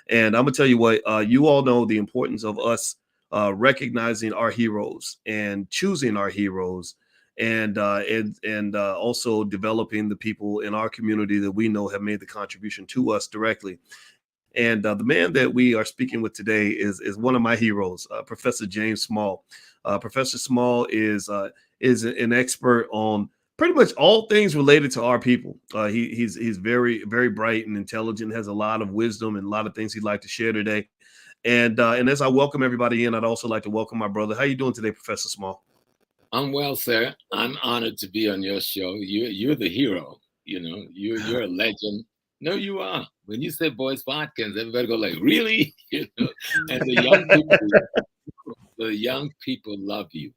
And I'm gonna tell you what, you all know the importance of us recognizing our heroes and choosing our heroes, and also developing the people in our community that we know have made the contribution to us directly. And the man that we are speaking with today is one of my heroes, Professor James Small. Professor Small is an expert on pretty much all things related to our people. He's very bright and intelligent, has a lot of wisdom and a lot of things he'd like to share today. And as I welcome everybody in, I'd also like to welcome my brother. How you doing today, Professor Small? I'm well, sir. I'm honored to be on your show. You're the hero. You're a legend. No, you are. When you say Boyce Watkins, everybody go like, really? And the young people love you,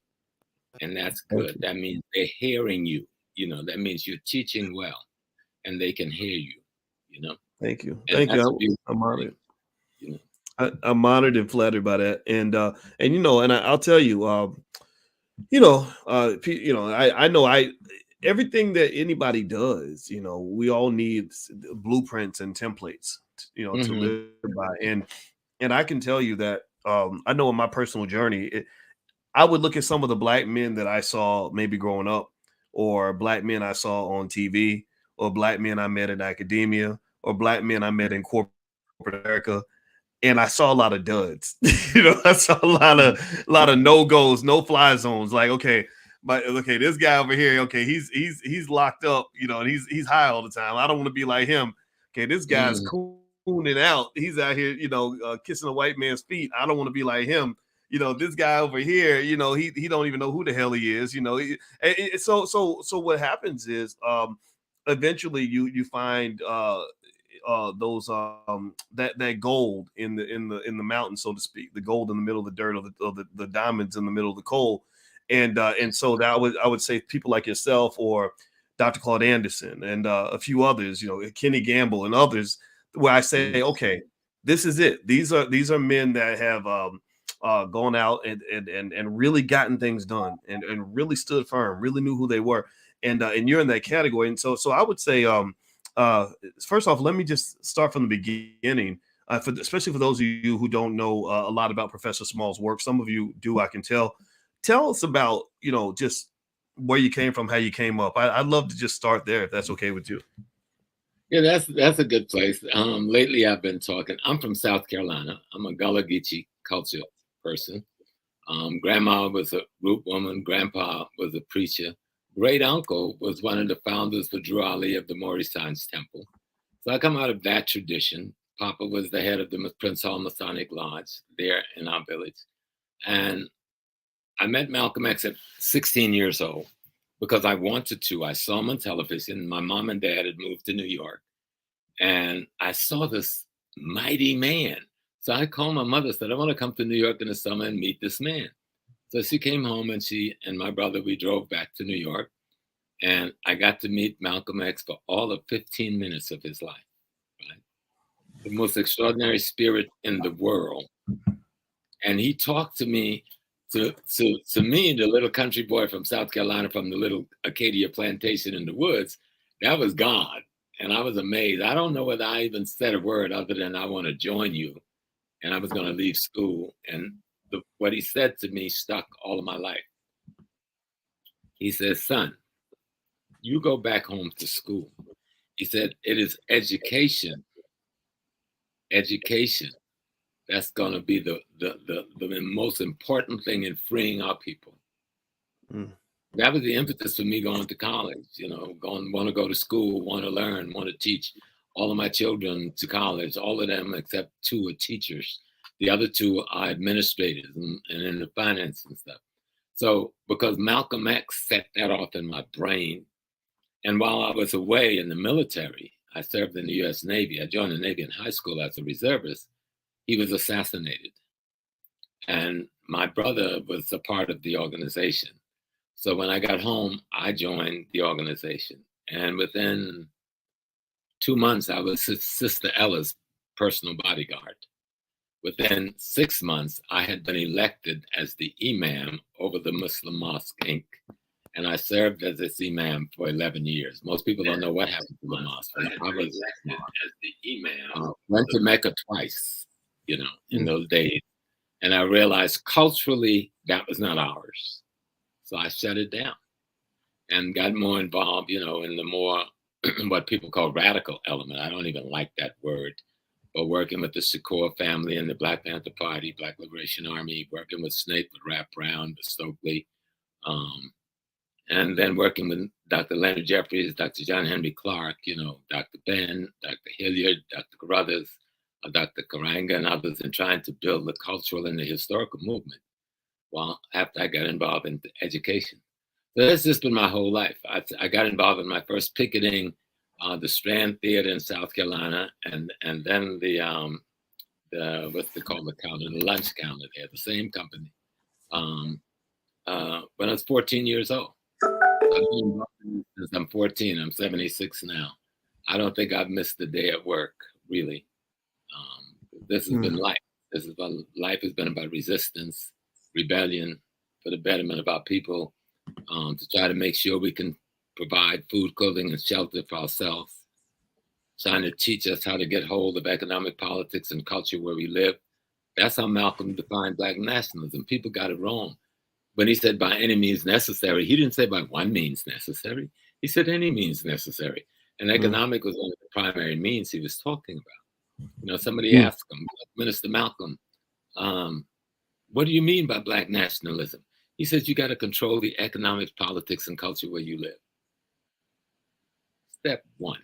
and that's Thank good. you. That means they're hearing you. That means you're teaching well, and they can hear you. You know, Thank you. and Thank you. that's a beautiful I'm thing. honored. You know. I'm honored and flattered by that. And I'll tell you, I know I everything that anybody does, we all need blueprints and templates, to Hmm. live by. And I can tell you that I know in my personal journey, I would look at some of the black men that I saw maybe growing up, or black men I saw on TV, or black men I met in academia, or black men I met in corporate America, and I saw a lot of duds. I saw a lot of no goes, no fly zones. Like, okay, but okay, this guy over here, okay, he's locked up, and he's high all the time. I don't want to be like him. Okay, this guy's Hmm. cooning out. He's out here, kissing a white man's feet. I don't want to be like him. This guy over here, he don't even know who the hell he is. So what happens is, eventually you find those that gold in the mountain, so to speak, the gold in the middle of the dirt, or the diamonds in the middle of the coal. And so that I would say people like yourself, or Dr. Claude Anderson, and a few others, Kenny Gamble and others, where I say, okay, this is it. These are men that have gone out and really gotten things done, and really stood firm, really knew who they were. And you're in that category. And so I would say, uh, first off, let me just start from the beginning. Especially for those of you who don't know a lot about Professor Small's work, some of you do, I can tell. Tell us about, just where you came from, how you came up. I'd love to just start there, if that's okay with you. Yeah, that's a good place. Lately, I've been talking. I'm from South Carolina. I'm a Gullah Geechee culture person. Grandma was a root woman. Grandpa was a preacher. Great uncle was one of the founders for Drew Ali of the Maurice Science Temple. So I come out of that tradition. Papa was the head of the Prince Hall Masonic Lodge there in our village. And I met Malcolm X at 16 years old because I wanted to. I saw him on television. My mom and dad had moved to New York. And I saw this mighty man. So I called my mother, said, I want to come to New York in the summer and meet this man. So she came home, and she and my brother, we drove back to New York. And I got to meet Malcolm X for all of 15 minutes of his life. Right? The most extraordinary spirit in the world. And he talked to me, to me, the little country boy from South Carolina, from the little Acadia plantation in the woods. That was God. And I was amazed. I don't know whether I even said a word other than I want to join you. And I was going to leave school. And what he said to me stuck all of my life. He said, son, you go back home to school. He said, it is education. That's going to be the most important thing in freeing our people. Mm. That was the impetus for me going to college, want to go to school, want to learn, want to teach all of my children to college. All of them except two are teachers. The other two are administrators and in the finance and stuff. So because Malcolm X set that off in my brain, and while I was away in the military, I served in the U.S. Navy. I joined the Navy in high school as a reservist. He was assassinated. And my brother was a part of the organization. So when I got home, I joined the organization. And within 2 months, I was Sister Ella's personal bodyguard. Within 6 months, I had been elected as the imam over the Muslim Mosque Inc. and I served as its imam for 11 years. Most people don't know what happened to the mosque. I was elected as the imam. Went to Mecca twice, in those days. And I realized culturally that was not ours. So I shut it down and got more involved, in the more what people call radical element. I don't even like that word. But working with the Shakur family and the Black Panther Party, Black Liberation Army, working with Snape, with Rap Brown, with Stokely, and then working with Dr. Leonard Jeffries, Dr. John Henry Clark, Dr. Ben, Dr. Hilliard, Dr. Carruthers, Dr. Karanga, and others, and trying to build the cultural and the historical movement. Well, after I got involved in education. So that's just been my whole life. I got involved in my first picketing, the Strand Theater in South Carolina, and then the what's they call the counter, the lunch counter there, the same company. When I was 14 years old. I've been involved since I'm 14. I'm 76 now. I don't think I've missed a day at work, really. This has been life. Life has been about resistance, rebellion, for the betterment of our people, to try to make sure we can provide food, clothing, and shelter for ourselves, trying to teach us how to get hold of economic politics and culture where we live. That's how Malcolm defined Black nationalism. People got it wrong. When he said by any means necessary, he didn't say by one means necessary. He said any means necessary. And economic was one of the primary means he was talking about. Somebody asked him, Minister Malcolm, what do you mean by Black nationalism? He says, you got to control the economic, politics, and culture where you live. Step one.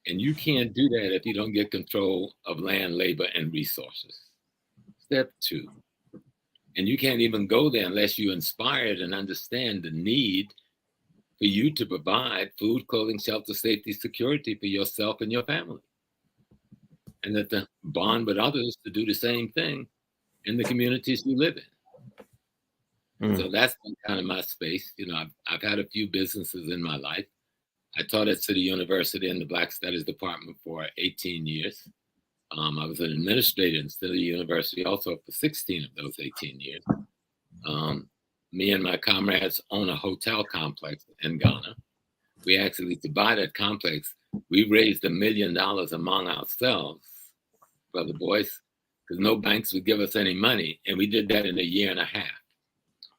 And you can't do that if you don't get control of land, labor, and resources. Step two. And you can't even go there unless you're inspired and understand the need for you to provide food, clothing, shelter, safety, security for yourself and your family. And that the bond with others to do the same thing in the communities you live in. So that's been kind of my space. I've had a few businesses in my life. I taught at City University in the Black Studies Department for 18 years. I was an administrator in City University also for 16 of those 18 years. Me and my comrades own a hotel complex in Ghana. We actually, to buy that complex, we raised $1 million among ourselves, Brother Boyce, because no banks would give us any money. And we did that in a year and a half.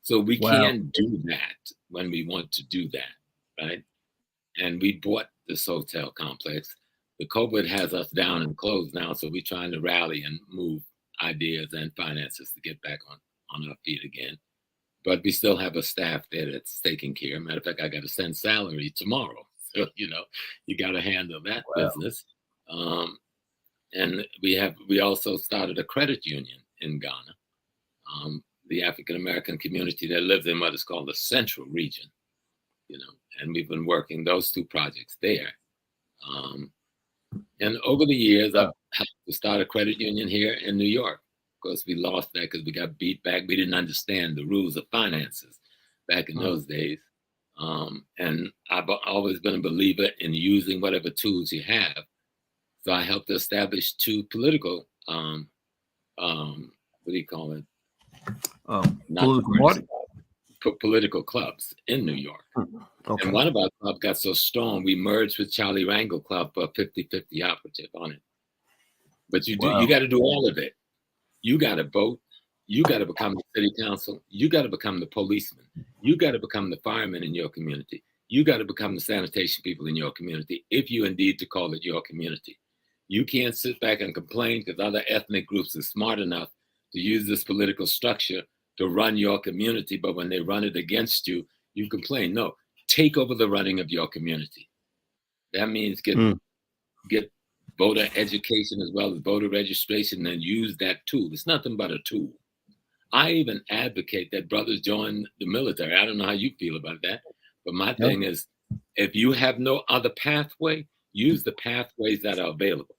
So we can do that when we want to do that, right? And we bought this hotel complex. The COVID has us down and closed now, so we're trying to rally and move ideas and finances to get back on our feet again. But we still have a staff there that's taking care. Matter of fact, I got to send salary tomorrow. So, you got to handle that business. And we also started a credit union in Ghana. The African-American community that lives in what is called the Central Region, and we've been working those two projects there. And over the years, I've had to start a credit union here in New York. Of course, we lost that because we got beat back. We didn't understand the rules of finances back in those days. And I've always been a believer in using whatever tools you have. So I helped establish two political, what do you call it? Political clubs in New York. Okay. And one of our clubs got so strong, we merged with Charlie Rangel Club for a 50-50 operative on it. But you got to do all of it. You got to vote. You got to become the city council. You got to become the policeman. You got to become the fireman in your community. You got to become the sanitation people in your community, if you indeed to call it your community. You can't sit back and complain because other ethnic groups are smart enough to use this political structure to run your community, but when they run it against you, you complain. No, take over the running of your community. That means get voter education as well as voter registration and use that tool. It's nothing but a tool. I even advocate that brothers join the military. I don't know how you feel about that, but my thing is, if you have no other pathway, use the pathways that are available.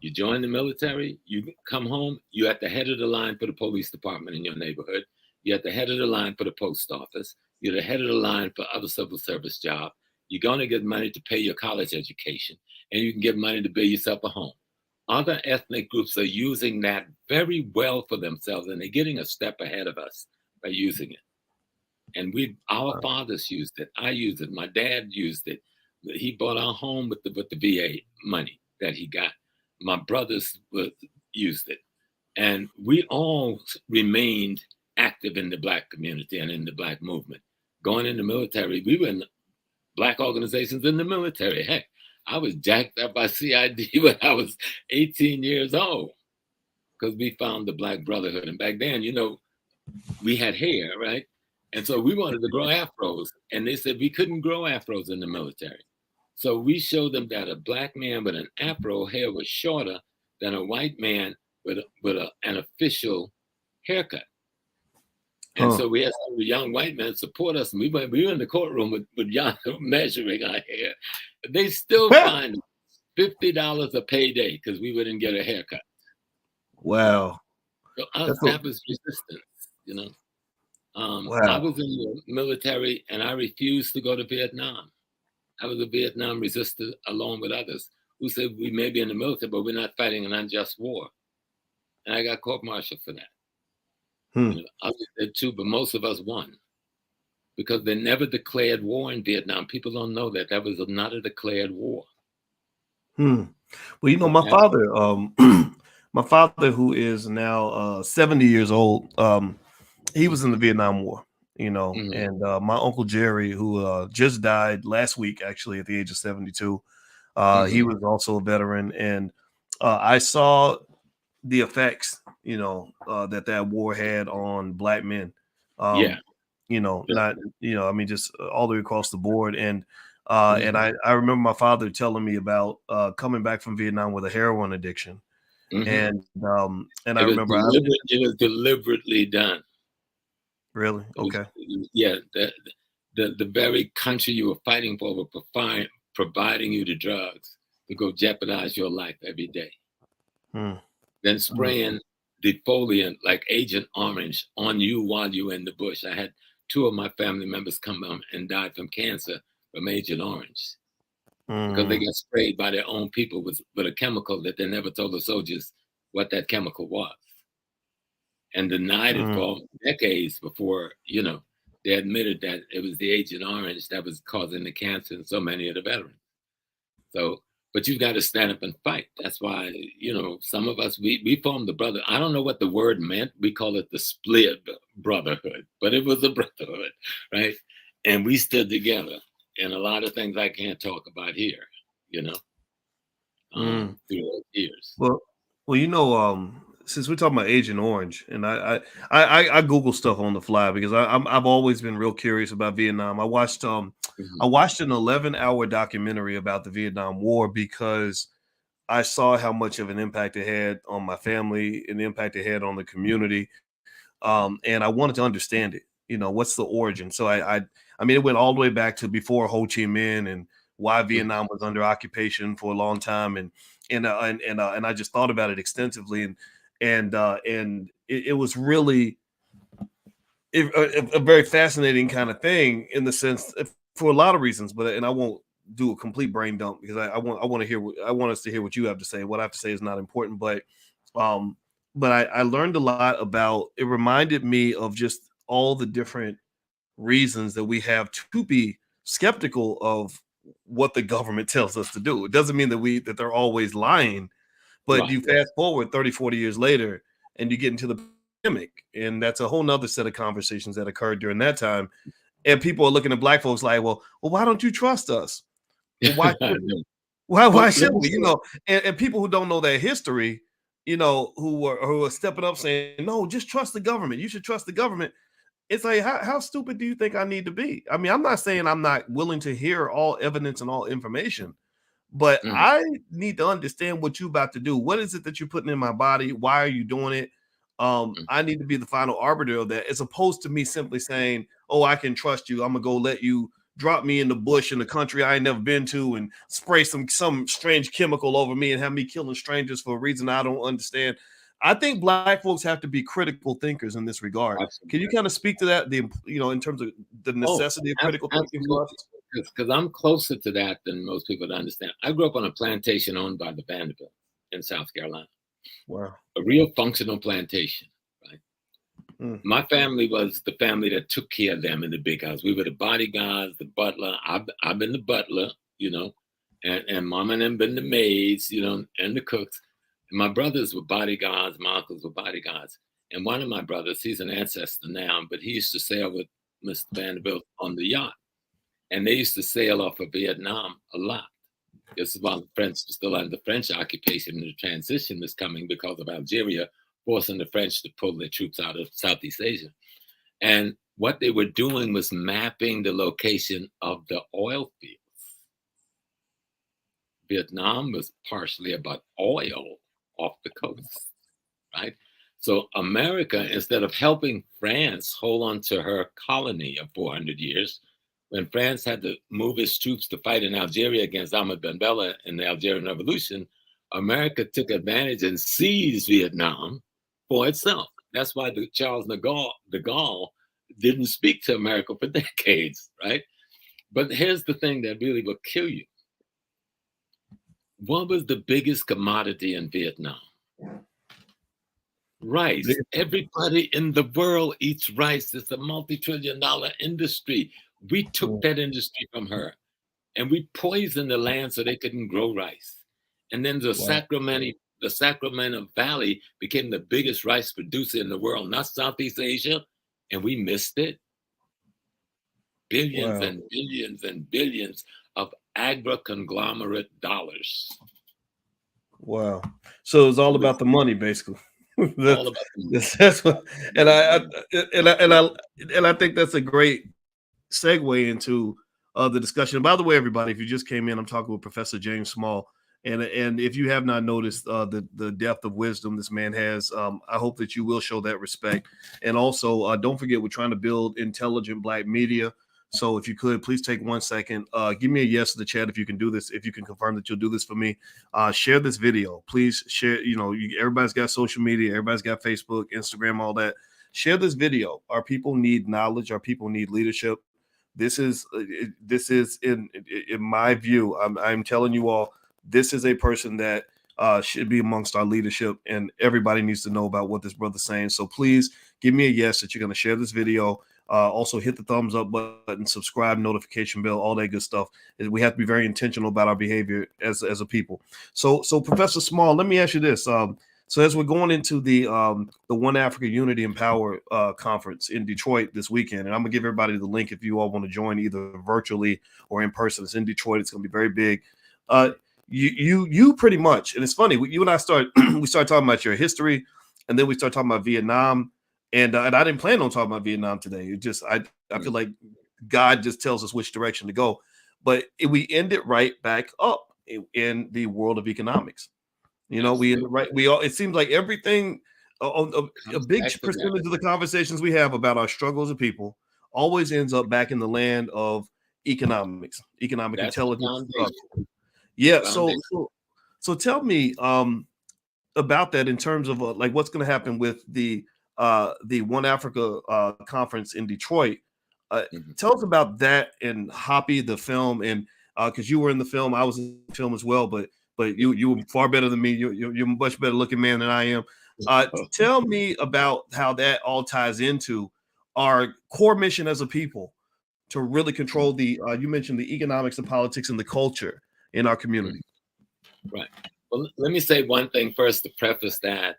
You join the military, you come home, you're at the head of the line for the police department in your neighborhood. You're at the head of the line for the post office. You're the head of the line for other civil service jobs. You're going to get money to pay your college education, and you can get money to build yourself a home. Other ethnic groups are using that very well for themselves, and they're getting a step ahead of us by using it. And our fathers used it. I used it. My dad used it. He bought our home with the VA money that he got. My brothers used it. And we all remained active in the Black community and in the Black movement. Going in the military, we were in Black organizations in the military. Heck, I was jacked up by CID when I was 18 years old because we found the Black Brotherhood. And back then, we had hair, right? And so we wanted to grow afros. And they said we couldn't grow afros in the military. So we showed them that a Black man with an afro hair was shorter than a white man with an official haircut. And so we had some young white men support us. And we were in the courtroom with young measuring our hair. They still find $50 a payday because we wouldn't get a haircut. Wow. So that was resistance, Wow. I was in the military and I refused to go to Vietnam. I was a Vietnam resistor along with others who said we may be in the military, but we're not fighting an unjust war. And I got court-martialed for that. Others did too, but most of us won because they never declared war in Vietnam. People don't know that was not a declared war. Well, my father, who is now 70 years old, he was in the Vietnam War, and my Uncle Jerry, who just died last week, actually, at the age of 72, he was also a veteran. And I saw the effects, that war had on Black men. Just all the way across the board. And I remember my father telling me about coming back from Vietnam with a heroin addiction. And I remember it was deliberately done. Really? Okay. The very country you were fighting for were providing you the drugs to go jeopardize your life every day. Then spraying defoliant like Agent Orange on you while you were in the bush. I had 2 of my family members come and died from cancer from Agent Orange because they got sprayed by their own people with a chemical that they never told the soldiers what that chemical was, and denied it for decades before they admitted that it was the Agent Orange that was causing the cancer in so many of the veterans. So, but you've got to stand up and fight. That's why, some of us, we formed the brother. I don't know what the word meant. We call it the split brotherhood, but it was a brotherhood, right? And we stood together in a lot of things I can't talk about here, through those years. Well, since we're talking about Agent Orange, and I Google stuff on the fly because I've always been real curious about Vietnam. I watched an 11-hour documentary about the Vietnam War because I saw how much of an impact it had on my family and the impact it had on the community, and I wanted to understand it. What's the origin? So it went all the way back to before Ho Chi Minh and why Vietnam was under occupation for a long time, and I just thought about it extensively, and it was really a very fascinating kind of thing in the sense for a lot of reasons, but I won't do a complete brain dump because I want us to hear what you have to say. What I have to say is not important, but I learned a lot about it. Reminded me of just all the different reasons that we have to be skeptical of what the government tells us to do. It doesn't mean that they're always lying, but you fast forward 30, 40 years later and you get into the pandemic, and that's a whole nother set of conversations that occurred during that time. And people are looking at Black folks like, well, why don't you trust us? Why should we? And people who don't know their history, who are stepping up saying, no, just trust the government. You should trust the government. It's like, how stupid do you think I need to be? I mean, I'm not saying I'm not willing to hear all evidence and all information, but I need to understand what you're about to do. What is it that you're putting in my body? Why are you doing it? I need to be the final arbiter of that, as opposed to me simply saying, oh, I can trust you. I'm going to go let you drop me in the bush in the country I ain't never been to and spray some strange chemical over me and have me killing strangers for a reason I don't understand. I think Black folks have to be critical thinkers in this regard. Absolutely. Can you kind of speak to that, in terms of the necessity of critical thinking for us? Because I'm closer to that than most people understand. I grew up on a plantation owned by the Vanderbilt in South Carolina. Wow. A real functional plantation, right? Mm. My family was the family that took care of them in the big house. We were the bodyguards, the butler. I've been the butler, and mom and them been the maids, and the cooks. And my brothers were bodyguards. My uncles were bodyguards. And one of my brothers, he's an ancestor now, but he used to sail with Mr. Vanderbilt on the yacht. And they used to sail off of Vietnam a lot. This is while the French were still under French occupation, and the transition was coming because of Algeria forcing the French to pull their troops out of Southeast Asia. And what they were doing was mapping the location of the oil fields. Vietnam was partially about oil off the coast, right? So America, instead of helping France hold on to her colony of 400 years, when France had to move its troops to fight in Algeria against Ahmed Ben Bella in the Algerian Revolution, America took advantage and seized Vietnam for itself. That's why Charles de Gaulle didn't speak to America for decades, right? But here's the thing that really will kill you. What was the biggest commodity in Vietnam? Rice. Everybody in the world eats rice. It's a multi-trillion-dollar industry. We took that industry from her, and we poisoned the land so they couldn't grow rice. And then the Sacramento Valley became the biggest rice producer in the world, not Southeast Asia, and we missed it. Billions and billions and billions of agri-conglomerate dollars. Wow. So it's all about the money, basically. All about the money. That's what, and I think that's a great segue into the discussion. By the way, everybody, if you just came in, I'm talking with Professor James Small. And if you have not noticed the depth of wisdom this man has, I hope that you will show that respect. And also, don't forget, we're trying to build intelligent Black media. So if you could, please take 1 second. Give me a yes in the chat if you can do this. If you can confirm that you'll do this for me. Share this video. Please share. Everybody's got social media. Everybody's got Facebook, Instagram, all that. Share this video. Our people need knowledge. Our people need leadership. This is in my view. I'm telling you all, this is a person that should be amongst our leadership, and everybody needs to know about what this brother's saying. So please give me a yes that you're going to share this video. Also hit the thumbs up button, subscribe, notification bell, all that good stuff. We have to be very intentional about our behavior as a people. So Professor Small, let me ask you this. So as we're going into the One Africa Unity and Power conference in Detroit this weekend, and I'm gonna give everybody the link if you all want to join either virtually or in person. It's in Detroit. It's gonna be very big. You pretty much, and it's funny. You and I we started talking about your history, and then we started talking about Vietnam. And I didn't plan on talking about Vietnam today. It just I feel like God just tells us which direction to go. But we end it right back up in the world of economics. It seems like everything, a big percentage of the conversations we have about our struggles of people always ends up back in the land of economics, economic intelligence. Yeah. So tell me about that in terms of like what's going to happen with the One Africa conference in Detroit. Tell us about that and Hoppy, the film, and because you were in the film, I was in the film as well, but you were far better than me. You're a much better looking man than I am. Tell me about how that all ties into our core mission as a people to really control you mentioned the economics, the politics, and the culture in our community. Right. Well, let me say one thing first to preface that,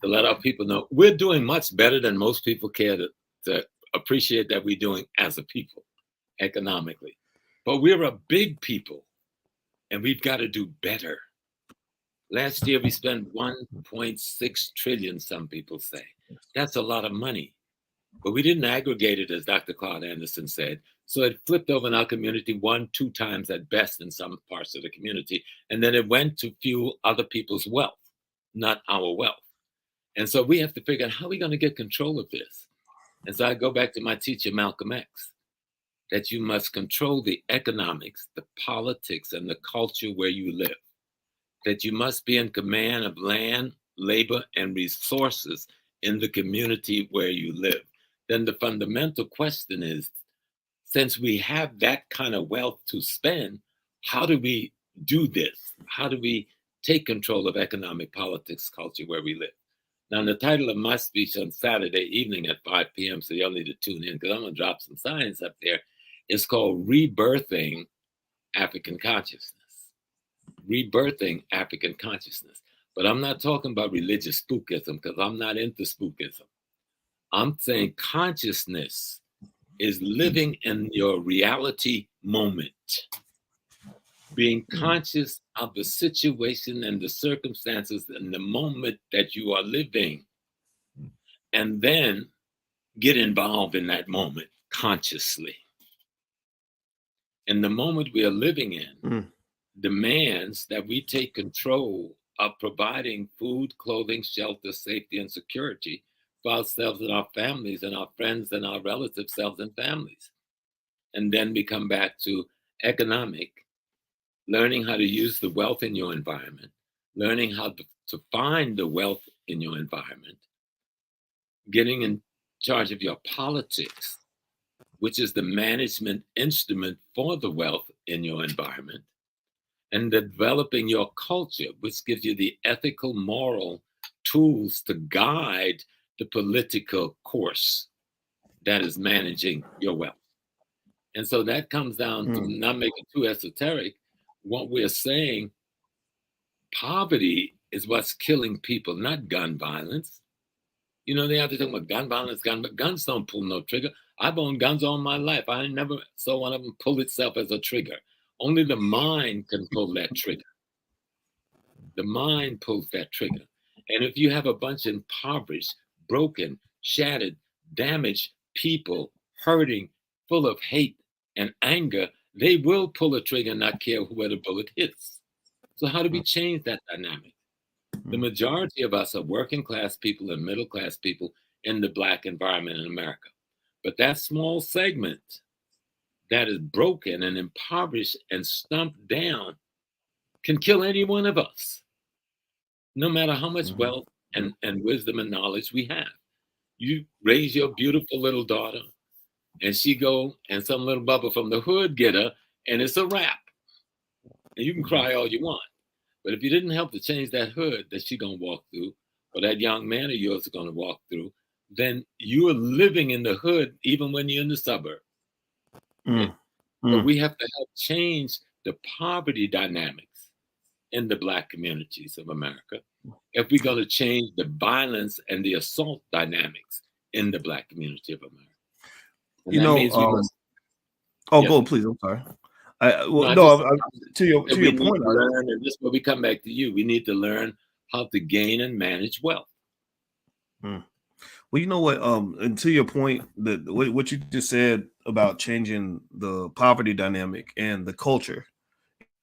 to let our people know we're doing much better than most people care to appreciate that we're doing as a people economically. But we're a big people, and we've got to do better. Last year, we spent 1.6 trillion, some people say. That's a lot of money. But we didn't aggregate it, as Dr. Claude Anderson said. So it flipped over in our community 1-2 times at best in some parts of the community. And then it went to fuel other people's wealth, not our wealth. And so we have to figure out how are we going to get control of this. And so I go back to my teacher, Malcolm X, that you must control the economics, the politics, and the culture where you live. That you must be in command of land, labor, and resources in the community where you live. Then the fundamental question is, since we have that kind of wealth to spend, how do we do this? How do we take control of economic politics culture where we live? Now, the title of my speech on Saturday evening at 5 p.m., so y'all need to tune in because I'm going to drop some science up there, is called Rebirthing African Consciousness. Rebirthing African Consciousness. But I'm not talking about religious spookism because I'm not into spookism. I'm saying consciousness is living in your reality moment, being conscious of the situation and the circumstances in the moment that you are living, and then get involved in that moment consciously. And the moment we are living in demands that we take control of providing food, clothing, shelter, safety, and security for ourselves and our families and our friends and our relative selves and families. And then we come back to economic, learning how to use the wealth in your environment, learning how to find the wealth in your environment, getting in charge of your politics, which is the management instrument for the wealth in your environment, and developing your culture, which gives you the ethical, moral tools to guide the political course that is managing your wealth. And so that comes down to, not make it too esoteric, what we're saying, poverty is what's killing people, not gun violence. You know, they have to talk about gun violence, but guns don't pull no trigger. I've owned guns all my life. I never saw one of them pull itself as a trigger. Only the mind can pull that trigger. The mind pulls that trigger. And if you have a bunch of impoverished, broken, shattered, damaged people, hurting, full of hate and anger, they will pull a trigger and not care where the bullet hits. So how do we change that dynamic? The majority of us are working class people and middle class people in the Black environment in America. But that small segment that is broken and impoverished and stumped down can kill any one of us, no matter how much wealth and wisdom and knowledge we have. You raise your beautiful little daughter, and she go and some little bubba from the hood get her, and it's a wrap. And you can cry all you want. But if you didn't help to change that hood that she's going to walk through, or that young man of yours is going to walk through, then you are living in the hood even when you're in the suburb. But we have to help change the poverty dynamics in the Black communities of America if we're going to change the violence and the assault dynamics in the Black community of America. And you that know, means we must, go please. I'm sorry. To your point, learn, and this is where we come back to you. We need to learn how to gain and manage wealth. Well, you know what? And to your point, that what you just said about changing the poverty dynamic and the culture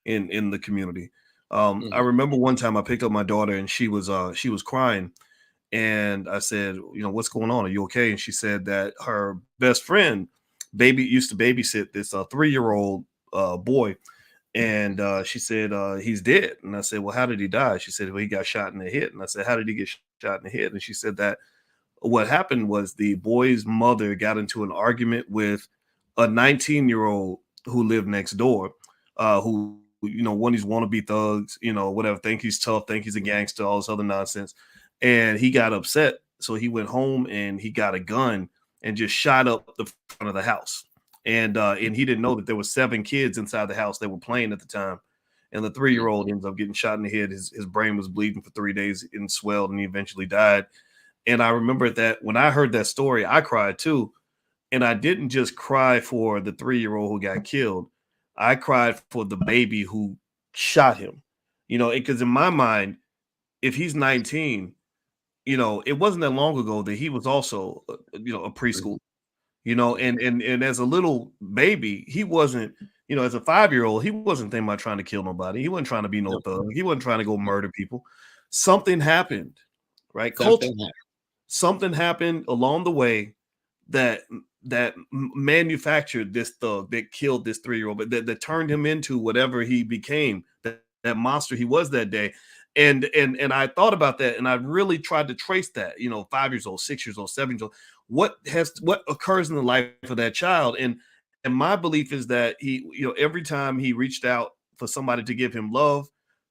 in the community. I remember one time I picked up my daughter and she was crying, and I said, what's going on? Are you okay? And she said that her best friend used to babysit this 3-year-old boy, and she said he's dead. And I said, well, how did he die? She said, well, he got shot in the head. And I said, how did he get shot in the head? And she said that what happened was the boy's mother got into an argument with a 19-year-old who lived next door, who, one of these wannabe thugs, whatever, think he's tough, think he's a gangster, all this other nonsense. And he got upset. So he went home and he got a gun and just shot up the front of the house. And he didn't know that there were 7 kids inside the house that were playing at the time. And the 3-year-old ends up getting shot in the head. His brain was bleeding for 3 days and swelled, and he eventually died. And I remember that when I heard that story, I cried too. And I didn't just cry for the 3-year-old who got killed. I cried for the baby who shot him, because in my mind, if he's 19, it wasn't that long ago that he was also, a preschool, and as a little baby, he wasn't, as a 5-year-old, he wasn't thinking about trying to kill nobody. He wasn't trying to be no thug. He wasn't trying to go murder people. Something happened, right? Something happened along the way that manufactured this thug that killed this 3-year-old, but that turned him into whatever he became, that monster he was that day. And I thought about that, and I really tried to trace that, 5 years old, 6 years old, 7 years old, what occurs in the life of that child. And my belief is that he, every time he reached out for somebody to give him love,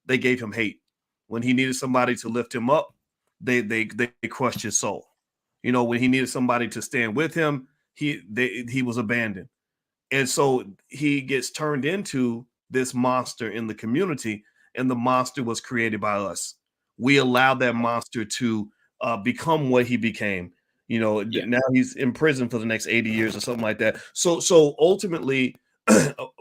they gave him hate. When he needed somebody to lift him up, they crushed his soul. You know, when he needed somebody to stand with him, he was abandoned. And so he gets turned into this monster in the community, and the monster was created by us. We allowed that monster to become what he became. You know, Yeah. now he's in prison for the next 80 years or something like that. So ultimately,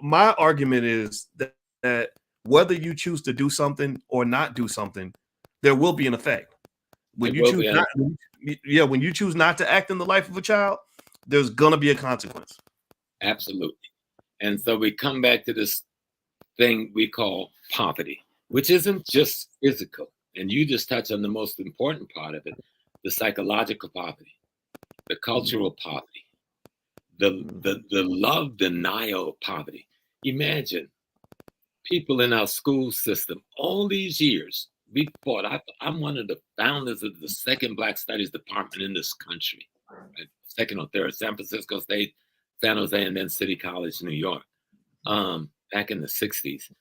my argument is that whether you choose to do something or not do something, there will be an effect. When It you will choose be. not, when you choose not to act in the life of a child, there's gonna be a consequence. Absolutely. And so we come back to this thing we call poverty, which isn't just physical. And you just touched on the most important part of it, the psychological poverty, the cultural poverty, the love denial poverty. Imagine people in our school system all these years. We fought. I'm one of the founders of the second Black Studies department in this country, right? Second or third, San Francisco State, San Jose, and then City College, New York, back in the 60s.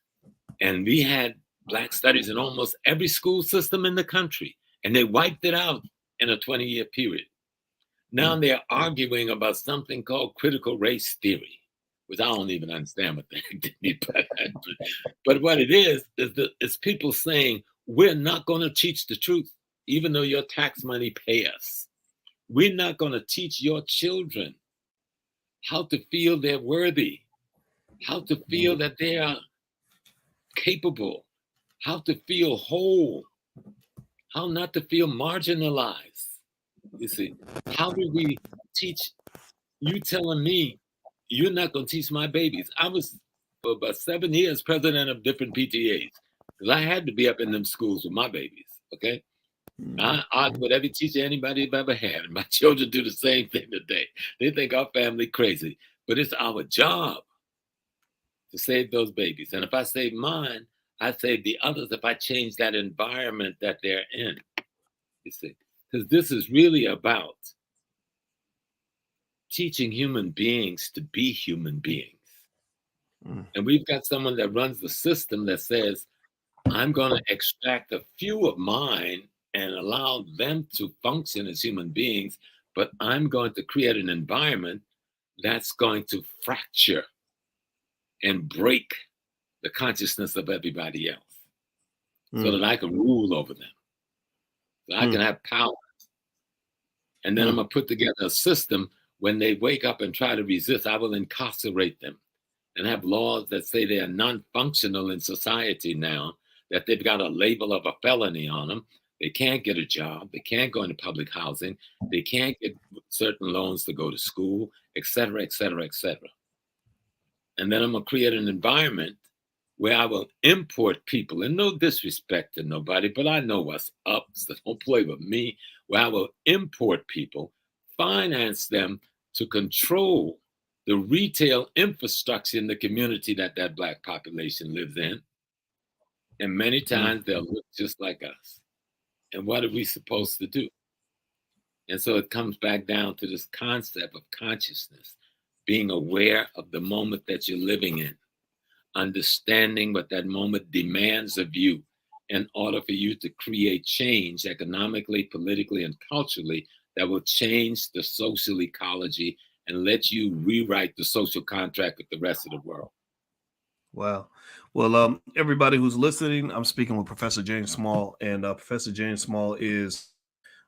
And we had Black Studies in almost every school system in the country, and they wiped it out in a 20-year period. Now they're arguing about something called critical race theory, which I don't even understand what the heck but what it is it's people saying, we're not going to teach the truth, even though your tax money pay us. We're not going to teach your children how to feel they're worthy, how to feel that they are capable, how to feel whole, how not to feel marginalized. You see, how do we teach you telling me you're not going to teach my babies? I was for about 7 years president of different PTAs because I had to be up in them schools with my babies. Okay. I argue with every teacher anybody's ever had, and my children do the same thing today. They think our family crazy, but it's our job to save those babies. And if I save mine, I save the others if I change that environment that they're in. You see, because this is really about teaching human beings to be human beings. And we've got someone that runs the system that says, I'm going to extract a few of mine and allow them to function as human beings, but I'm going to create an environment that's going to fracture and break the consciousness of everybody else so that I can rule over them, so I can have power. And then I'm going to put together a system. When they wake up and try to resist, I will incarcerate them and have laws that say they are non-functional in society now, that they've got a label of a felony on them. They can't get a job. They can't go into public housing. They can't get certain loans to go to school, et cetera, et cetera, et cetera. And then I'm going to create an environment where I will import people, and no disrespect to nobody, but I know what's up, so don't play with me, where I will import people, finance them to control the retail infrastructure in the community that Black population lives in. And many times they'll look just like us. And what are we supposed to do? And so it comes back down to this concept of consciousness, being aware of the moment that you're living in, understanding what that moment demands of you in order for you to create change economically, politically, and culturally that will change the social ecology and let you rewrite the social contract with the rest of the world. Wow. Well, everybody who's listening, I'm speaking with Professor James Small, and Professor James Small is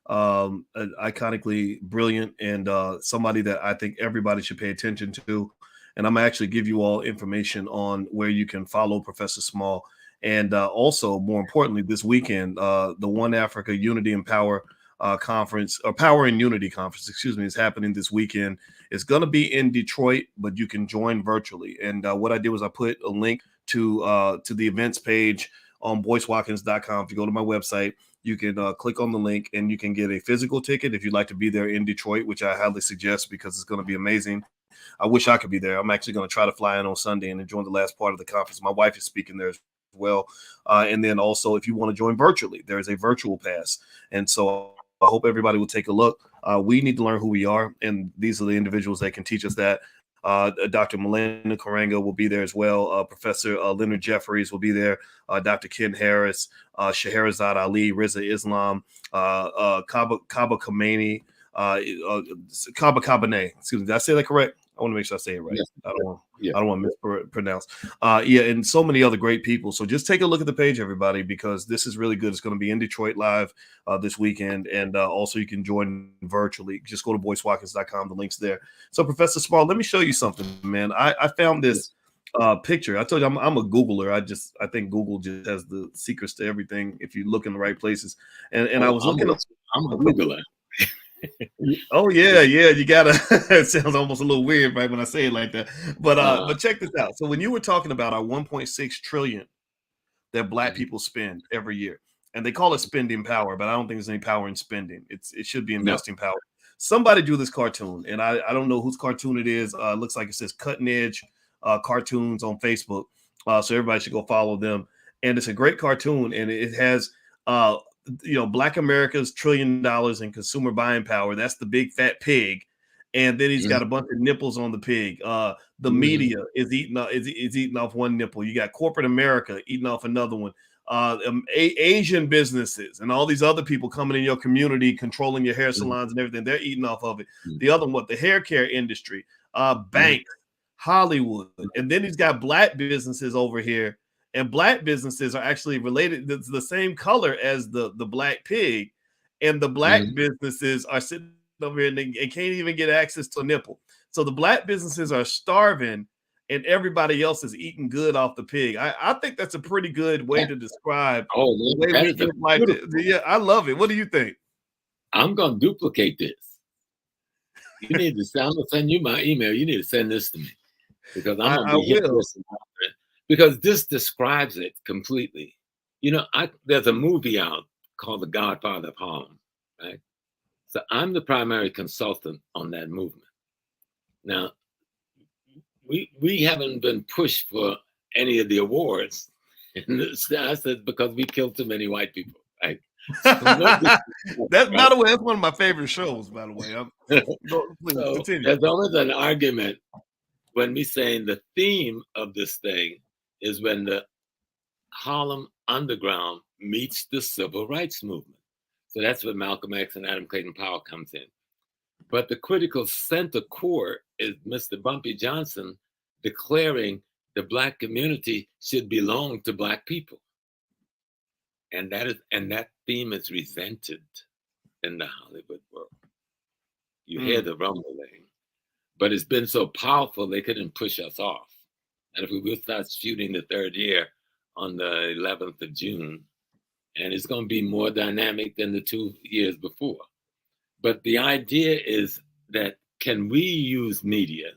iconically brilliant and somebody that I think everybody should pay attention to. And I'm actually give you all information on where you can follow Professor Small. And also, more importantly, this weekend, the One Africa Unity and Power conference, or Power and Unity conference, excuse me, is happening this weekend. It's going to be in Detroit, but you can join virtually. And what I did was I put a link to the events page on boycewatkins.com. If you go to my website, you can click on the link and you can get a physical ticket if you'd like to be there in Detroit, which I highly suggest because it's going to be amazing. I wish I could be there. I'm actually going to try to fly in on Sunday and join the last part of the conference. My wife is speaking there as well. And then also, if you want to join virtually, there is a virtual pass. And so I hope everybody will take a look. We need to learn who we are, and these are the individuals that can teach us that. Dr. Melinda Karenga will be there as well. Professor Leonard Jeffries will be there. Dr. Ken Harris, Scheherazade Ali, Riza Islam, Kaba Khamenei, Kaba Kabane. Excuse me, did I say that correct? I want to make sure I say it right. Yes. I don't want to mispronounce. Yeah, and so many other great people. So just take a look at the page, everybody, because this is really good. It's going to be in Detroit live this weekend, and also you can join virtually. Just go to boycewatkins.com. The link's there. So, Professor Small, let me show you something, man. I found this picture. I told you I'm a Googler. I think Google just has the secrets to everything if you look in the right places. And I was looking. I'm a Googler. Oh yeah, you gotta. It sounds almost a little weird, right, when I say it like that. But check this out. So when you were talking about our 1.6 trillion that Black people spend every year, and they call it spending power, but I don't think there's any power in spending. It should be investing power. Somebody drew this cartoon, and I don't know whose cartoon it is. It looks like it says Cutting Edge Cartoons on Facebook, so everybody should go follow them. And it's a great cartoon, and it has Black America's $1 trillion in consumer buying power. That's the big fat pig, and then he's got a bunch of nipples on the pig. The media is eating off one nipple. You got corporate America eating off another one. Asian businesses and all these other people coming in your community, controlling your hair salons and everything. They're eating off of it. The other one, the hair care industry, banks, Hollywood, and then he's got Black businesses over here. And Black businesses are actually related. It's the same color as the Black pig. And the Black businesses are sitting over here and they can't even get access to a nipple. So the Black businesses are starving and everybody else is eating good off the pig. I think that's a pretty good way to describe the way we live life. Yeah, I love it. What do you think? I'm going to duplicate this. You need to I'm going to send you my email. You need to send this to me because I'm going to be because this describes it completely. There's a movie out called The Godfather of Harlem, right? So I'm the primary consultant on that movement. Now, we haven't been pushed for any of the awards. And I said, because we killed too many white people, right? By the way, that's one of my favorite shows, by the way. Continue. There's always an argument when we saying the theme of this thing is when the Harlem Underground meets the civil rights movement. So that's when Malcolm X and Adam Clayton Powell comes in. But the critical center core is Mr. Bumpy Johnson declaring the Black community should belong to Black people. And that theme is resented in the Hollywood world. You hear the rumbling, but it's been so powerful they couldn't push us off. And if we will start shooting the third year on the 11th of June, and it's going to be more dynamic than the 2 years before. But the idea is that can we use media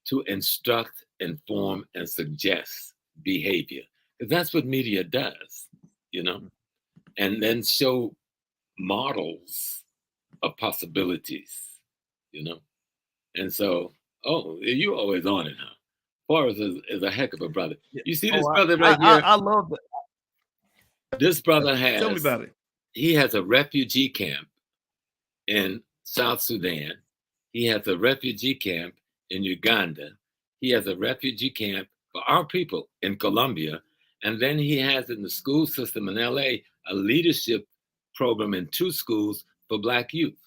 to instruct, inform, and suggest behavior? Because that's what media does, and then show models of possibilities, And so, you're always on it, huh? Forrest is a heck of a brother. You see this brother right here? I love that. This brother has. Tell me about it. He has a refugee camp in South Sudan. He has a refugee camp in Uganda. He has a refugee camp for our people in Colombia. And then he has in the school system in LA a leadership program in 2 schools for Black youth.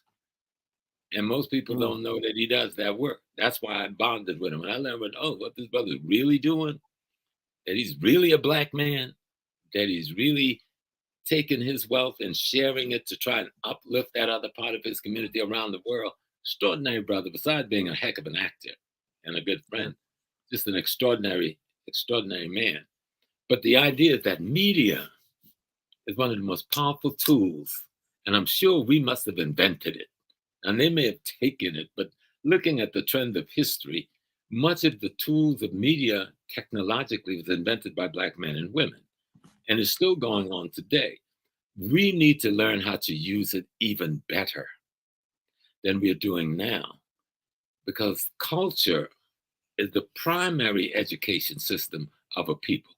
And most people don't know that he does that work. That's why I bonded with him. And I learned, what this brother's really doing, that he's really a Black man, that he's really taking his wealth and sharing it to try and uplift that other part of his community around the world. Extraordinary brother, besides being a heck of an actor and a good friend, just an extraordinary, extraordinary man. But the idea is that media is one of the most powerful tools, and I'm sure we must have invented it. And they may have taken it, but looking at the trend of history, much of the tools of media technologically was invented by Black men and women, and is still going on today. We need to learn how to use it even better than we're doing now, because culture is the primary education system of a people.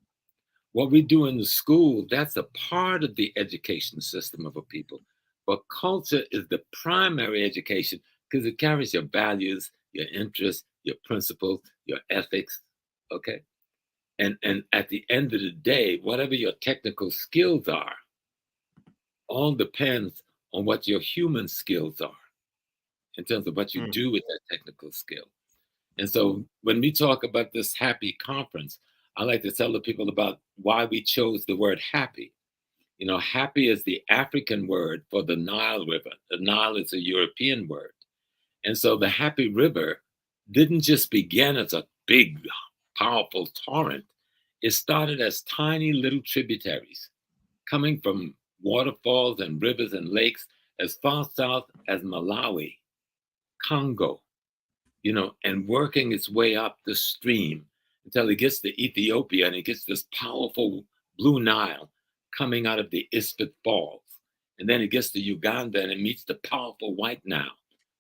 What we do in the school, that's a part of the education system of a people. But culture is the primary education because it carries your values, your interests, your principles, your ethics. Okay. And at the end of the day, whatever your technical skills are, all depends on what your human skills are in terms of what you do with that technical skill. And so when we talk about this happy conference, I like to tell the people about why we chose the word happy. You know, happy is the African word for the Nile River. The Nile is a European word. And so the Happy River didn't just begin as a big, powerful torrent. It started as tiny little tributaries coming from waterfalls and rivers and lakes as far south as Malawi, Congo, you know, and working its way up the stream until it gets to Ethiopia and it gets this powerful Blue Nile coming out of the Isfit Falls. And then it gets to Uganda and it meets the powerful White Nile.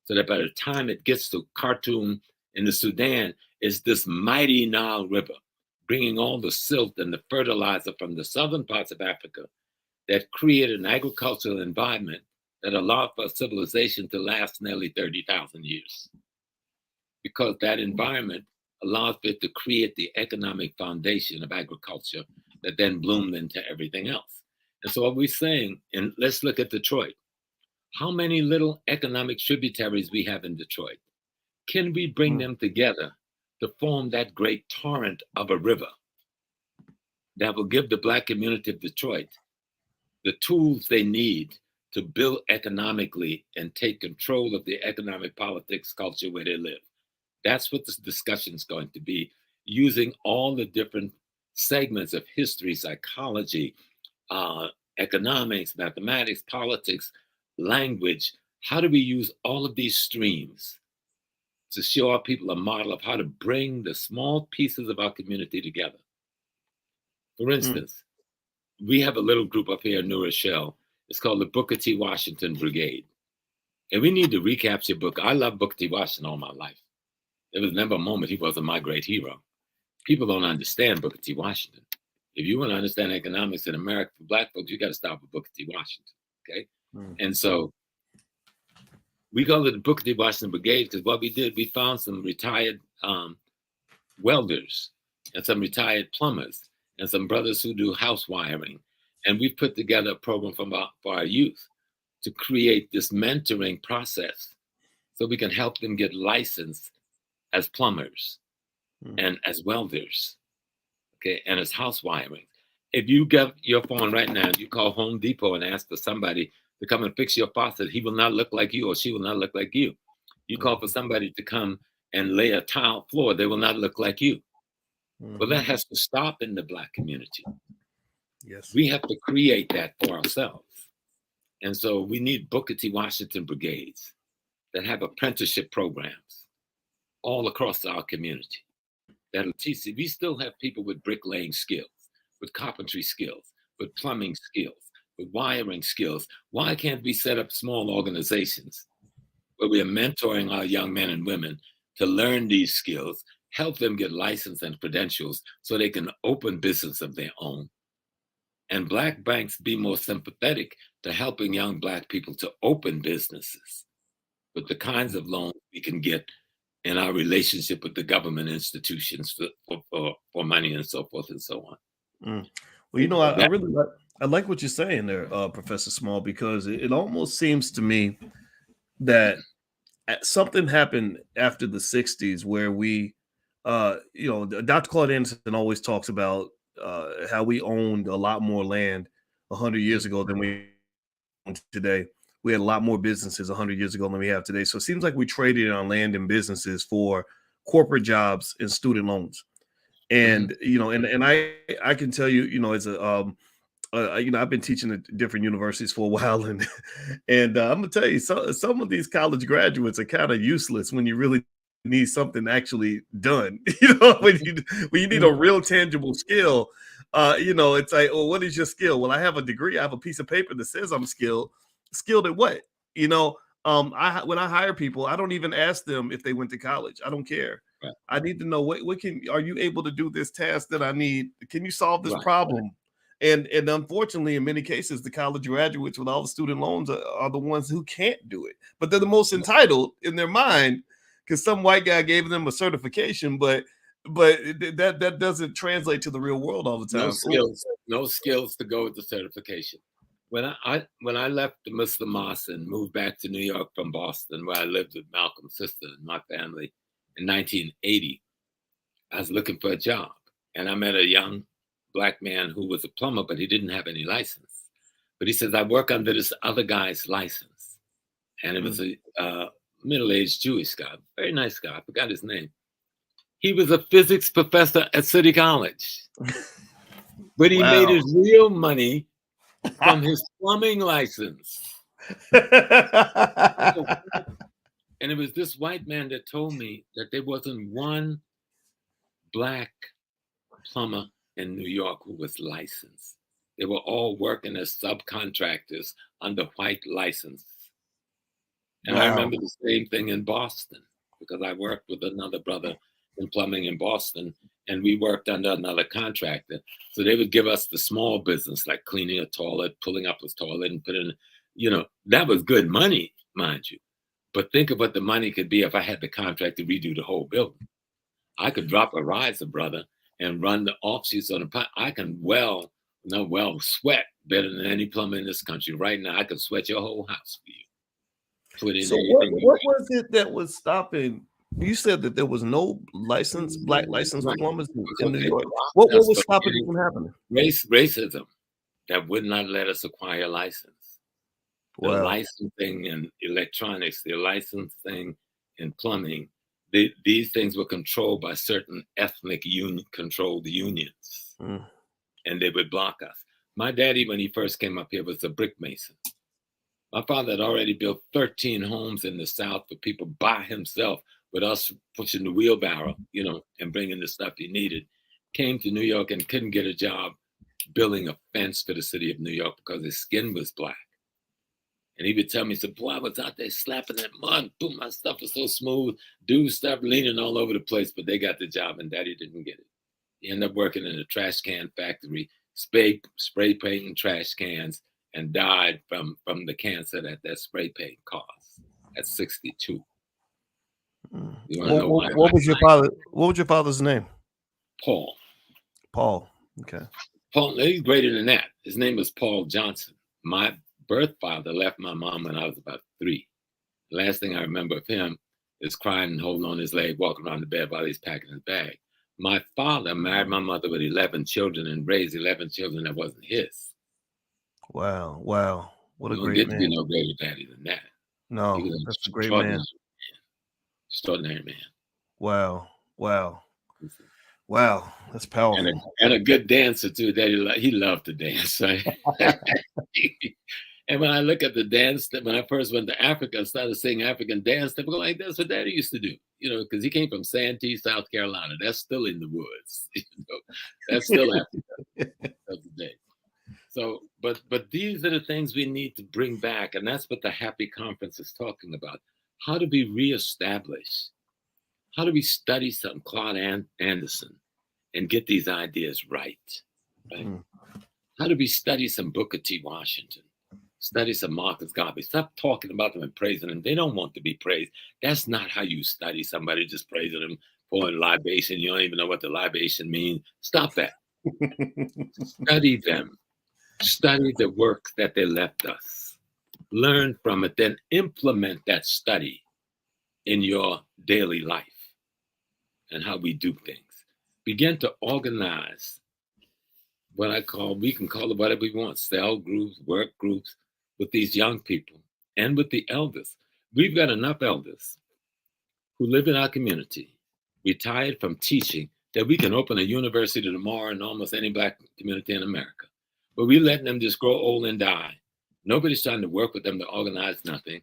So that by the time it gets to Khartoum in the Sudan, it's this mighty Nile River, bringing all the silt and the fertilizer from the southern parts of Africa that created an agricultural environment that allowed for civilization to last nearly 30,000 years. Because that environment allowed for it to create the economic foundation of agriculture that then bloomed into everything else. And so what we're saying, and let's look at Detroit. How many little economic tributaries we have in Detroit? Can we bring them together to form that great torrent of a river that will give the Black community of Detroit the tools they need to build economically and take control of the economic politics culture where they live? That's what this discussion is going to be, using all the different segments of history, psychology, economics, mathematics, politics, language. How do we use all of these streams to show our people a model of how to bring the small pieces of our community together? For instance, we have a little group up here in New Rochelle. It's called the Booker T. Washington Brigade. And we need to recapture Booker. I love Booker T. Washington all my life. There was never a moment he wasn't my great hero. People don't understand Booker T. Washington. If you want to understand economics in America for Black folks, you got to start with Booker T. Washington, okay? And so we call it the Booker T. Washington Brigade because what we did, we found some retired welders and some retired plumbers and some brothers who do house wiring. And we put together a program for our youth to create this mentoring process so we can help them get licensed as plumbers and as welders, okay, and as house wiring. If you get your phone right now, you call Home Depot and ask for somebody to come and fix your faucet, he will not look like you or she will not look like you. You call for somebody to come and lay a tile floor, they will not look like you. Well, that has to stop in the Black community. Yes. We have to create that for ourselves. And so we need Booker T. Washington brigades that have apprenticeship programs all across our community that'll teach you. We still have people with bricklaying skills, with carpentry skills, with plumbing skills, with wiring skills. Why can't we set up small organizations where we are mentoring our young men and women to learn these skills, help them get license and credentials so they can open business of their own? And Black banks be more sympathetic to helping young Black people to open businesses with the kinds of loans we can get in our relationship with the government institutions for money and so forth and so on. Well, you know, I really like what you're saying there, Professor Small, because it almost seems to me that something happened after the 60s where we, you know, Dr. Claude Anderson always talks about how we owned a lot more land 100 years ago than we own today. We had a lot more businesses 100 years ago than we have today. So it seems like we traded our land and businesses for corporate jobs and student loans. And, you know, and I can tell you, you know, as a, you know, I've been teaching at different universities for a while, and I'm gonna tell you, some of these college graduates are kind of useless when you really need something actually done. You know, when you need a real tangible skill, you know, it's like, well, what is your skill? Well, I have a degree, I have a piece of paper that says I'm skilled. Skilled at what? You know, when I hire people, I don't even ask them if they went to college. I don't care. Right. I need to know what are you able to do this task that I need? Can you solve this problem? And unfortunately, in many cases, the college graduates with all the student loans are the ones who can't do it, but they're the most entitled in their mind because some white guy gave them a certification, but that doesn't translate to the real world all the No time. skills, no skills to go with the certification. When I left the Muslim mosque and moved back to New York from Boston, where I lived with Malcolm's sister and my family in 1980, I was looking for a job, and I met a young Black man who was a plumber, but he didn't have any license. But he says, I work under this other guy's license. And it was a middle-aged Jewish guy, very nice guy. I forgot his name. He was a physics professor at City College, but he made his real money from his plumbing license. And it was this white man that told me that there wasn't one Black plumber in New York who was licensed. They were all working as subcontractors under white license. And I remember the same thing in Boston, because I worked with another brother in plumbing in Boston, and we worked under another contractor. So they would give us the small business, like cleaning a toilet, pulling up a toilet and put in, that was good money, mind you. But think of what the money could be if I had the contract to redo the whole building. I could drop a riser, brother, and run the offshoots on the pipe. I can sweat better than any plumber in this country. Right now, I could sweat your whole house for you. So what was it that was stopping? You said that there was no Black licensed plumbers in New York. What was stopping it from happening? Racism that would not let us acquire a license. The licensing in electronics, the licensing in plumbing, these things were controlled by certain ethnic controlled unions, and they would block us. My daddy, when he first came up here, was a brick mason. My father had already built 13 homes in the South for people by himself, with us pushing the wheelbarrow, and bringing the stuff he needed. Came to New York and couldn't get a job building a fence for the city of New York because his skin was Black. And he would tell me, he said, boy, I was out there slapping that mud. Boom, my stuff was so smooth. Dudes stopped leaning all over the place, but they got the job and Daddy didn't get it. He ended up working in a trash can factory, spray painting trash cans, and died from the cancer that spray paint caused at 62. What was your father's name? Paul. Okay. Paul, he's greater than that. His name was Paul Johnson. My birth father left my mom when I was about 3. The last thing I remember of him is crying and holding on his leg, walking around the bed while he's packing his bag. My father married my mother with 11 children and raised 11 children that wasn't his. Wow. What a great man. There no greater daddy than that. No, that's a great man. Extraordinary man. Wow. That's powerful. And a good dancer too. Daddy, he loved to dance. Right? And when I look at the dance, when I first went to Africa, I started singing African dance. They were like, that's what Daddy used to do, because he came from Santee, South Carolina. That's still in the woods. That's still Africa of the day. So, but these are the things we need to bring back, and that's what the Happy Conference is talking about. How do we reestablish? How do we study some Claude Anderson and get these ideas right? How do we study some Booker T. Washington? Study some Marcus Garvey. Stop talking about them and praising them. They don't want to be praised. That's not how you study somebody, just praising them for a libation. You don't even know what the libation means. Stop that. Study them. Study the work that they left us. Learn from it, then implement that study in your daily life and how we do things. Begin to organize we can call it whatever we want, cell groups, work groups, with these young people and with the elders. We've got enough elders who live in our community, retired from teaching, that we can open a university tomorrow in almost any Black community in America. But we let them just grow old and die. Nobody's trying to work with them to organize nothing,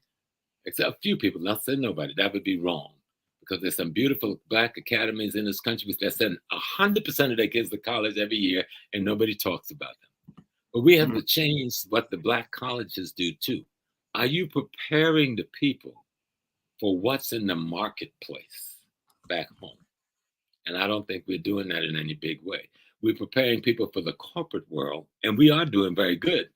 except a few people. Not say nobody. That would be wrong, because there's some beautiful Black academies in this country that send 100% of their kids to college every year, and nobody talks about them. But we have to change what the Black colleges do too. Are you preparing the people for what's in the marketplace back home? And I don't think we're doing that in any big way. We're preparing people for the corporate world, and we are doing very good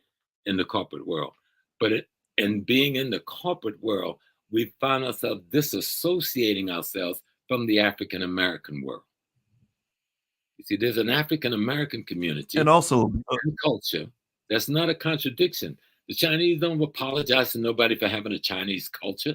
in the corporate world. But in being in the corporate world, we found ourselves disassociating ourselves from the African American world. You see, there's an African American community And also, and culture that's not a contradiction. The Chinese don't apologize to nobody for having a Chinese culture.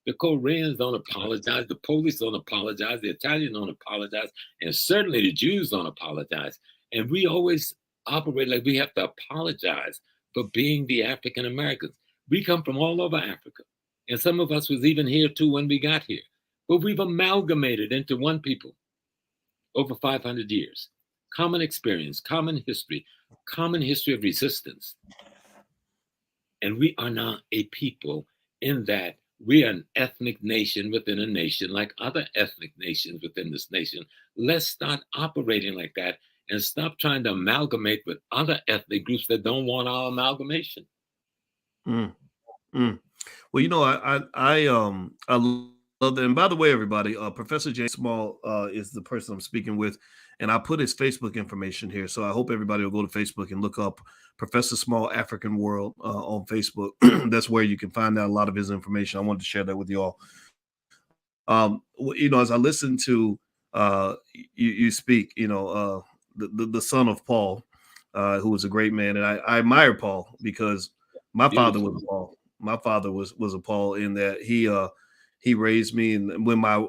The Koreans don't apologize. The Polish don't apologize. The Italians don't apologize. And certainly the Jews don't apologize. And we always operate like we have to apologize for being the African Americans. We come from all over Africa. And some of us was even here too when we got here. But we've amalgamated into one people over 500 years. Common experience, common history of resistance. And we are not a people in that we are an ethnic nation within a nation like other ethnic nations within this nation. Let's start operating like that and stop trying to amalgamate with other ethnic groups that don't want our amalgamation. Mm, mm. Well, I love that. And by the way, everybody, Professor James Small is the person I'm speaking with, and I put his Facebook information here. So I hope everybody will go to Facebook and look up Professor Small African World on Facebook. That's where you can find out a lot of his information. I wanted to share that with you all. As I listen to you speak, the son of Paul, who was a great man, and I admire Paul because my father was a Paul. My father was a Paul in that he raised me, and when my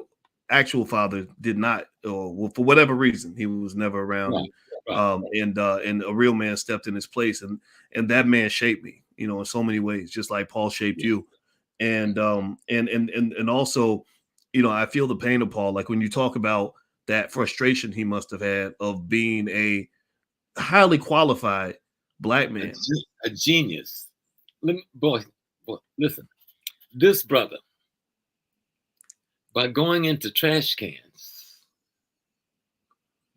actual father did not, or for whatever reason, he was never around. And a real man stepped in his place, and that man shaped me, in so many ways, just like Paul shaped you. And also, I feel the pain of Paul. Like when you talk about that frustration he must have had of being a highly qualified Black man, a genius. Boy, listen, this brother, by going into trash cans,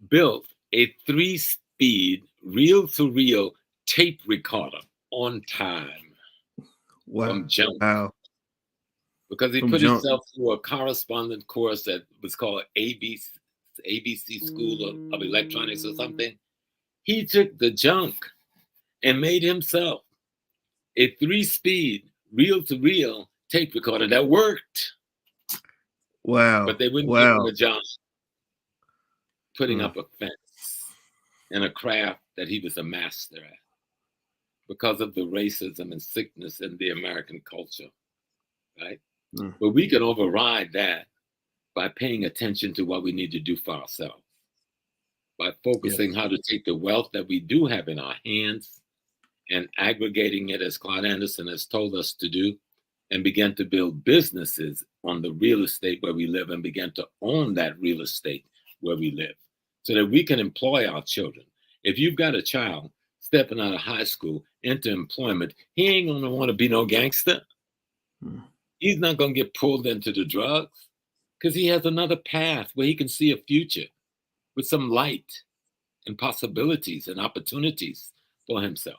built a 3-speed reel-to-reel tape recorder on time. Wow. From jump. Wow. Because he put himself through a correspondent course that was called ABC School of Electronics or something. He took the junk and made himself a 3-speed reel-to-reel tape recorder that worked. Wow. But they wouldn't give him a job putting up a fence in a craft that he was a master at because of the racism and sickness in the American culture, right? But we can override that by paying attention to what we need to do for ourselves, by focusing how to take the wealth that we do have in our hands and aggregating it, as Claude Anderson has told us to do, and begin to build businesses on the real estate where we live and begin to own that real estate where we live so that we can employ our children. If you've got a child stepping out of high school into employment, he ain't going to want to be no gangster. He's not going to get pulled into the drugs because he has another path where he can see a future with some light and possibilities and opportunities for himself.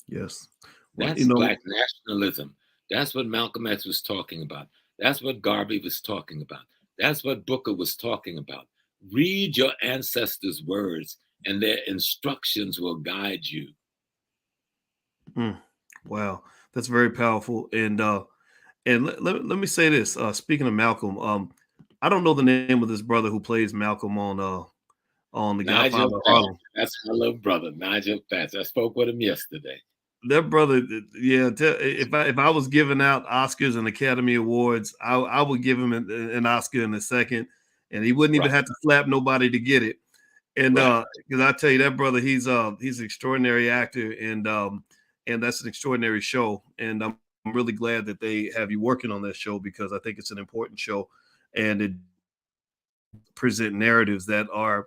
Yes. That's Black nationalism. That's what Malcolm X was talking about. That's what Garvey was talking about. That's what Booker was talking about. Read your ancestors' words and their instructions will guide you. Wow. That's very powerful. And let me say this. Speaking of Malcolm, I don't know the name of this brother who plays Malcolm on the Godfather of Harlem. That's my little brother, Nigel Thatch. I spoke with him yesterday. That brother, if I was giving out Oscars and Academy Awards, I would give him an Oscar in a second, and he wouldn't even have to slap nobody to get it. And because I tell you, that brother, he's an extraordinary actor, and that's an extraordinary show. And I'm really glad that they have you working on that show because I think it's an important show, and it present narratives that are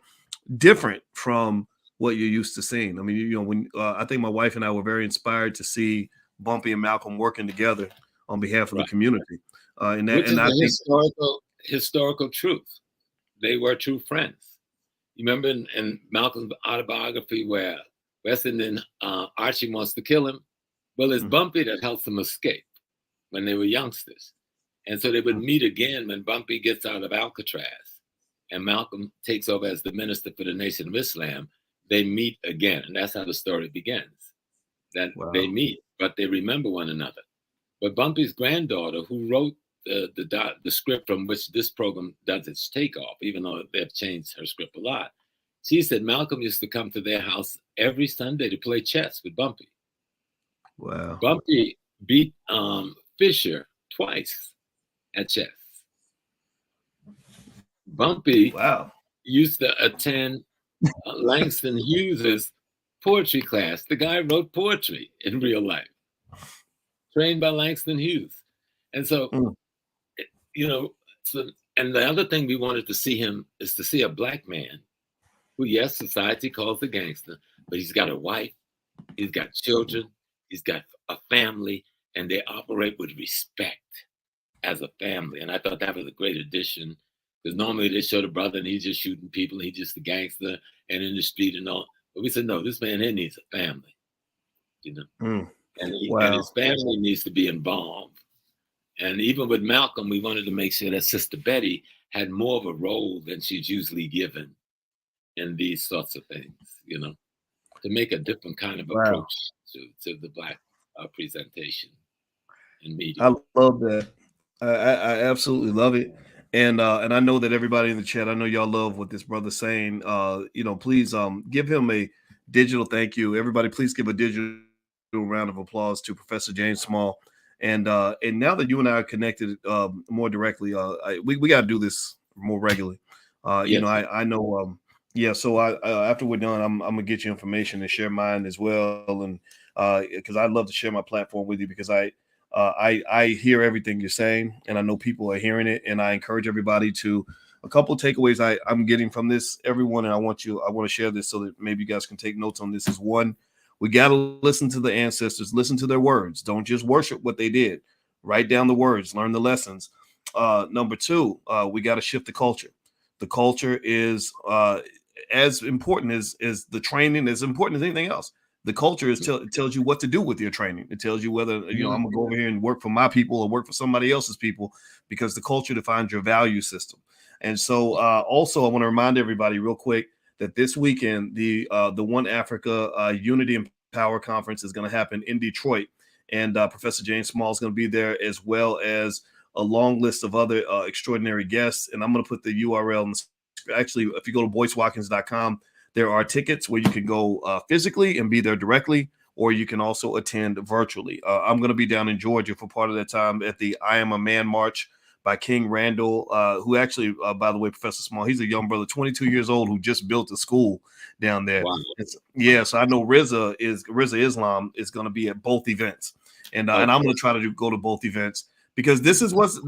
different from what you're used to seeing. I mean, when I think my wife and I were very inspired to see Bumpy and Malcolm working together on behalf of the community. Which is a historical truth. They were true friends. You remember in Malcolm's autobiography where Weston and Archie wants to kill him? Well, it's Bumpy that helps them escape when they were youngsters. And so they would meet again when Bumpy gets out of Alcatraz and Malcolm takes over as the minister for the Nation of Islam. They meet again. And that's how the story begins. That they meet, but they remember one another. But Bumpy's granddaughter, who wrote the script from which this program does its takeoff, even though they've changed her script a lot, she said Malcolm used to come to their house every Sunday to play chess with Bumpy. Wow. Bumpy beat Fisher twice at chess. Bumpy used to attend Langston Hughes's poetry class. The guy wrote poetry in real life, trained by Langston Hughes. And so, and the other thing we wanted to see him is to see a Black man who, yes, society calls a gangster, but he's got a wife, he's got children, he's got a family, and they operate with respect as a family. And I thought that was a great addition, because normally they show the brother and he's just shooting people, and he's just a gangster and in the street and all. But we said, no, this man here needs a family, and his family needs to be involved. And even with Malcolm, we wanted to make sure that Sister Betty had more of a role than she's usually given in these sorts of things, to make a different kind of approach to the Black presentation in media. I love that. I absolutely love it. And I know that everybody in the chat, I know y'all love what this brother's saying. Please give him a digital thank you. Everybody, please give a digital round of applause to Professor James Small. And now that you and I are connected more directly, we got to do this more regularly. I know. So after we're done, I'm gonna get you information and share mine as well. And because I'd love to share my platform with you, because I hear everything you're saying, and I know people are hearing it, and I encourage everybody to. A couple of takeaways I'm getting from this, everyone, and I want to share this so that maybe you guys can take notes on this. Is one, we got to listen to the ancestors, listen to their words. Don't just worship what they did. Write down the words, learn the lessons. Number two, we got to shift the culture. The culture is as important as the training, as important as anything else. The culture is tells you what to do with your training. It tells you whether, I'm going to go over here and work for my people or work for somebody else's people, because the culture defines your value system. And so also I want to remind everybody real quick that this weekend, the One Africa Unity and Power Conference is going to happen in Detroit. And Professor James Small is going to be there, as well as a long list of other extraordinary guests. And I'm going to put the URL. Actually, if you go to boycewatkins.com, there are tickets where you can go physically and be there directly, or you can also attend virtually. I'm going to be down in Georgia for part of that time at the I Am a Man March by King Randall, who actually, by the way, Professor Small, he's a young brother, 22 years old, who just built a school down there. Wow. So I know Rizza Islam is going to be at both events, and I'm going to try to go to both events, because this is what's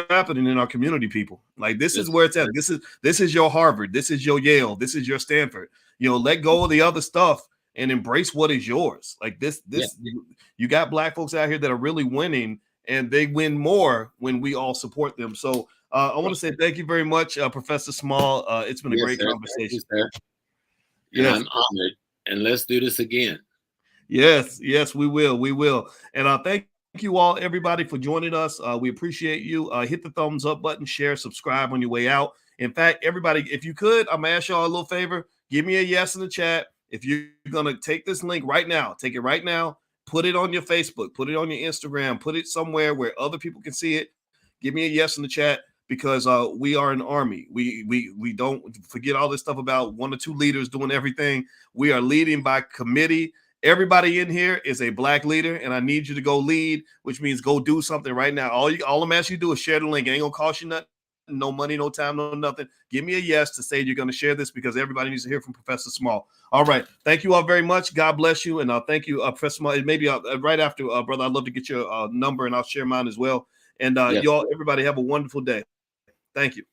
happening in our community, people. Like, this is where it's at. This is your Harvard. This is your Yale. This is your Stanford. Let go of the other stuff and embrace what is yours. Like this, you got Black folks out here that are really winning, and they win more when we all support them. So I want to say thank you very much, Professor Small. It's been a great conversation. Yes. I'm honored, and let's do this again. Yes, we will. And thank you all, everybody, for joining us. We appreciate you. Hit the thumbs up button, share, subscribe on your way out. In fact, everybody, if you could, I'm gonna ask y'all a little favor. Give me a yes in the chat. If you're gonna take this link right now, take it right now. Put it on your Facebook, put it on your Instagram, put it somewhere where other people can see it. Give me a yes in the chat, because we are an army. We don't forget all this stuff about one or two leaders doing everything. We are leading by committee. Everybody in here is a Black leader, and I need you to go lead, which means go do something right now. All I'm asking you to do is share the link. It ain't gonna cost you nothing. No money, no time, no nothing. Give me a yes to say you're going to share this, because everybody needs to hear from Professor Small. All right. Thank you all very much. God bless you. And thank you, Professor Small. Maybe right after, brother, I'd love to get your number, and I'll share mine as well. And y'all, everybody have a wonderful day. Thank you.